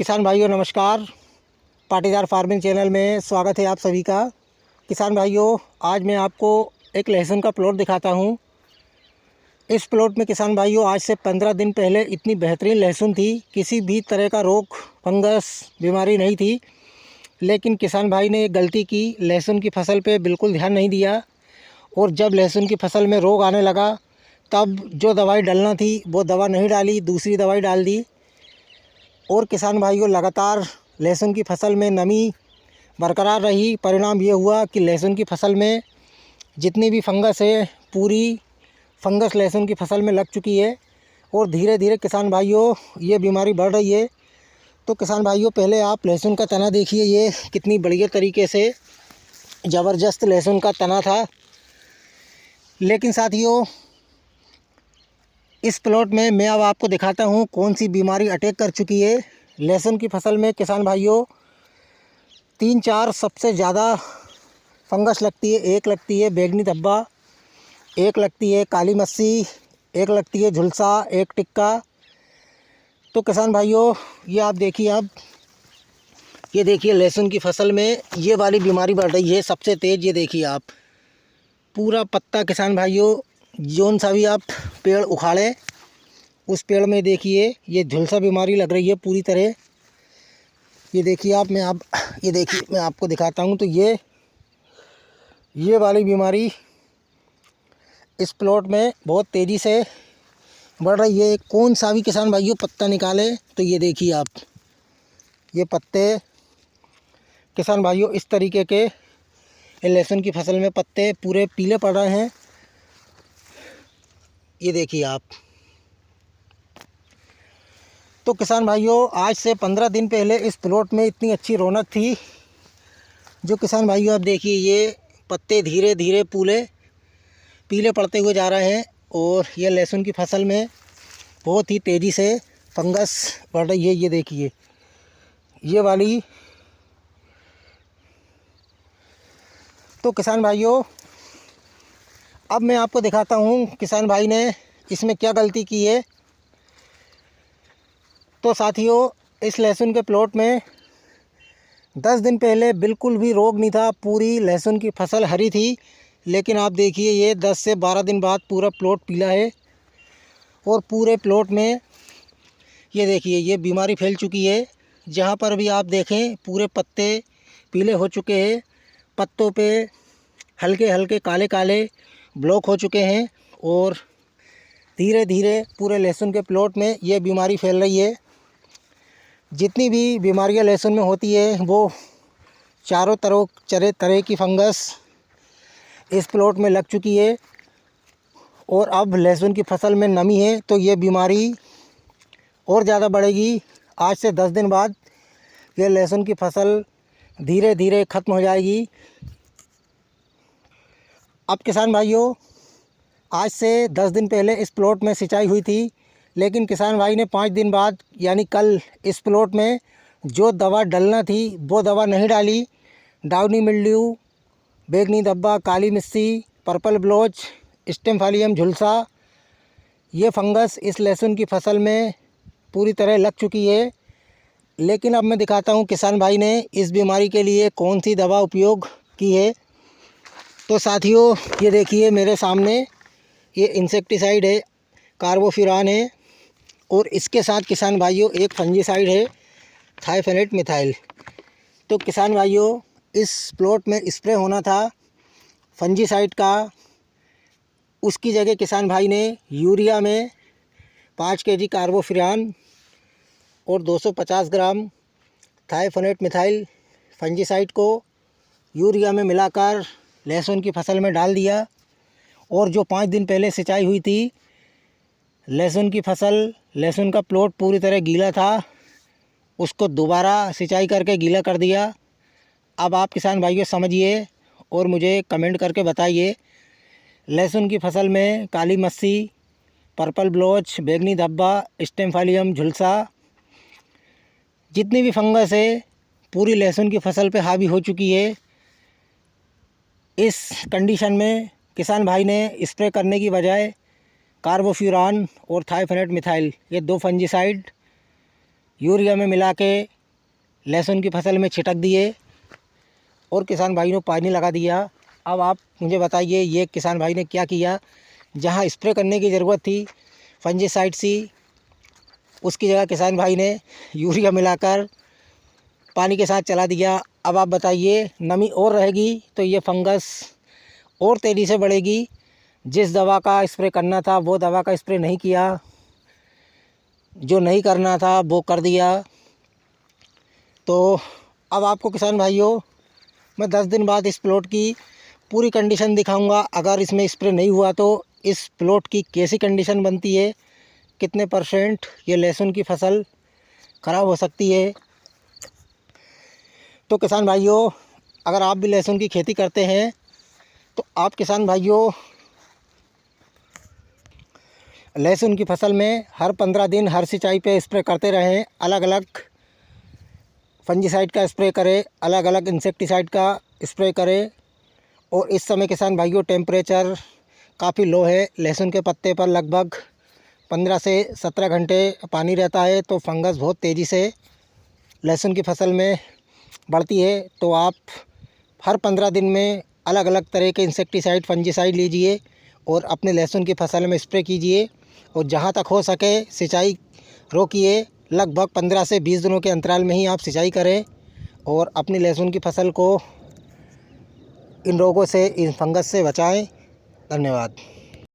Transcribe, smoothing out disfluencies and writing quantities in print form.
किसान भाइयों नमस्कार। पाटीदार फार्मिंग चैनल में स्वागत है आप सभी का। किसान भाइयों, आज मैं आपको एक लहसुन का प्लॉट दिखाता हूं। इस प्लॉट में किसान भाइयों आज से 15 दिन पहले इतनी बेहतरीन लहसुन थी, किसी भी तरह का रोग फंगस बीमारी नहीं थी। लेकिन किसान भाई ने एक गलती की, लहसुन की फसल पे बिल्कुल ध्यान नहीं दिया और जब लहसुन की फसल में रोग आने लगा तब जो दवाई डालना थी वो दवा नहीं डाली, दूसरी दवाई डाल दी। और किसान भाइयों, लगातार लहसुन की फसल में नमी बरकरार रही। परिणाम ये हुआ कि लहसुन की फसल में जितनी भी फंगस है, पूरी फंगस लहसुन की फसल में लग चुकी है और धीरे धीरे किसान भाइयों ये बीमारी बढ़ रही है। तो किसान भाइयों, पहले आप लहसुन का तना देखिए, ये कितनी बढ़िया तरीके से ज़बरदस्त लहसुन का तना था। लेकिन साथियों, इस प्लॉट में मैं अब आपको दिखाता हूँ कौन सी बीमारी अटैक कर चुकी है। लहसुन की फसल में किसान भाइयों 3-4 सबसे ज़्यादा फंगस लगती है। एक लगती है बैंगनी धब्बा, एक लगती है काली मस्सी, एक लगती है झुलसा, एक टिक्का। तो किसान भाइयों, ये आप देखिए, अब ये देखिए लहसुन की फसल में ये वाली बीमारी बढ़ रही है सबसे तेज़। ये देखिए आप, पूरा पत्ता किसान भाइयों, जौन सा भी आप पेड़ उखाड़े उस पेड़ में देखिए ये झुलसा बीमारी लग रही है पूरी तरह। ये देखिए आप, ये देखिए मैं आपको दिखाता हूँ। तो ये वाली बीमारी इस प्लॉट में बहुत तेज़ी से बढ़ रही है। कौन सा भी किसान भाइयों पत्ता निकाले तो ये देखिए आप, ये पत्ते किसान भाइयों इस तरीके के लहसुन की फसल में पत्ते पूरे पीले पड़ रहे हैं। ये देखिए आप। तो किसान भाइयों, आज से 15 दिन पहले इस प्लॉट में इतनी अच्छी रौनक थी। जो किसान भाइयों आप देखिए, ये पत्ते धीरे धीरे पीले पड़ते हुए जा रहे हैं और ये लहसुन की फसल में बहुत ही तेज़ी से फंगस बढ़ रही है। ये देखिए ये वाली। तो किसान भाइयों, अब मैं आपको दिखाता हूँ किसान भाई ने इसमें क्या गलती की है। तो साथियों, इस लहसुन के प्लॉट में 10 दिन पहले बिल्कुल भी रोग नहीं था, पूरी लहसुन की फसल हरी थी। लेकिन आप देखिए ये 10 से 12 दिन बाद पूरा प्लॉट पीला है और पूरे प्लॉट में ये देखिए ये बीमारी फैल चुकी है। जहाँ पर भी आप देखें पूरे पत्ते पीले हो चुके हैं, पत्तों पे हल्के हल्के काले काले ब्लॉक हो चुके हैं और धीरे धीरे पूरे लहसुन के प्लॉट में ये बीमारी फैल रही है। जितनी भी बीमारियां लहसुन में होती है वो चारों तरह की फंगस इस प्लॉट में लग चुकी है और अब लहसुन की फसल में नमी है तो ये बीमारी और ज़्यादा बढ़ेगी। आज से 10 दिन बाद ये लहसुन की फसल धीरे धीरे ख़त्म हो जाएगी। अब किसान भाइयों, आज से 10 दिन पहले इस प्लॉट में सिंचाई हुई थी, लेकिन किसान भाई ने 5 दिन बाद यानी कल इस प्लॉट में जो दवा डलना थी वो दवा नहीं डाली। डाउनी मिल्ड्यू, बैंगनी धब्बा, काली मिस्सी, पर्पल ब्लोच, स्टेम झुलसा, ये फंगस इस लहसुन की फसल में पूरी तरह लग चुकी है। लेकिन अब मैं दिखाता हूँ किसान भाई ने इस बीमारी के लिए कौन सी दवा उपयोग की है। तो साथियों, ये देखिए मेरे सामने ये इंसेक्टिसाइड है, कार्बोफ्यूरान है और इसके साथ किसान भाइयों एक फंजीसाइड है, थाइफेनेट मिथाइल। तो किसान भाइयों, इस प्लॉट में स्प्रे होना था फंजीसाइड का, उसकी जगह किसान भाई ने यूरिया में 5 kg कार्बोफ्यूरान और 250 ग्राम थाइफेनेट मिथाइल फंजीसाइड को यूरिया में मिलाकर लहसुन की फसल में डाल दिया। और जो 5 दिन पहले सिंचाई हुई थी लहसुन की फसल, लहसुन का प्लॉट पूरी तरह गीला था, उसको दोबारा सिंचाई करके गीला कर दिया। अब आप किसान भाइयों समझिए और मुझे कमेंट करके बताइए, लहसुन की फसल में काली मस्सी, पर्पल ब्लोच, बैंगनी धब्बा, स्टेम झुलसा, जितनी भी फंगस है पूरी लहसुन की फसल पे हावी हो चुकी है। इस कंडीशन में किसान भाई ने स्प्रे करने की बजाय कार्बोफ्यूरान और थाइफेनेट मिथाइल, ये 2 फंजीसाइड यूरिया में मिला के लहसुन की फसल में छिटक दिए और किसान भाई ने पानी लगा दिया। अब आप मुझे बताइए ये किसान भाई ने क्या किया। जहाँ स्प्रे करने की ज़रूरत थी फंजीसाइड सी, उसकी जगह किसान भाई ने यूरिया मिलाकर पानी के साथ चला दिया। अब आप बताइए नमी और रहेगी तो ये फंगस और तेज़ी से बढ़ेगी। जिस दवा का स्प्रे करना था वो दवा का स्प्रे नहीं किया, जो नहीं करना था वो कर दिया। तो अब आपको किसान भाइयों मैं 10 दिन बाद इस प्लॉट की पूरी कंडीशन दिखाऊंगा। अगर इसमें स्प्रे नहीं हुआ तो इस प्लॉट की कैसी कंडीशन बनती है, कितने % ये लहसुन की फसल ख़राब हो सकती है। तो किसान भाइयों अगर आप भी लहसुन की खेती करते हैं तो आप किसान भाइयों लहसुन की फसल में हर 15 दिन हर सिंचाई पे स्प्रे करते रहें। अलग अलग फंजीसाइड का स्प्रे करें, अलग अलग इंसेक्टिसाइड का स्प्रे करें। और इस समय किसान भाइयों टेम्परेचर काफ़ी लो है। लहसुन के पत्ते पर लगभग 15 से 17 घंटे पानी रहता है, तो फंगस बहुत तेज़ी से लहसुन की फसल में बढ़ती है। तो आप हर 15 दिन में अलग अलग तरह के इंसेक्टिसाइड फंजीसाइड लीजिए और अपने लहसुन की फसल में स्प्रे कीजिए। और जहाँ तक हो सके सिंचाई रोकिए। लगभग 15 से 20 दिनों के अंतराल में ही आप सिंचाई करें और अपनी लहसुन की फसल को इन रोगों से, इन फंगस से बचाएं। धन्यवाद।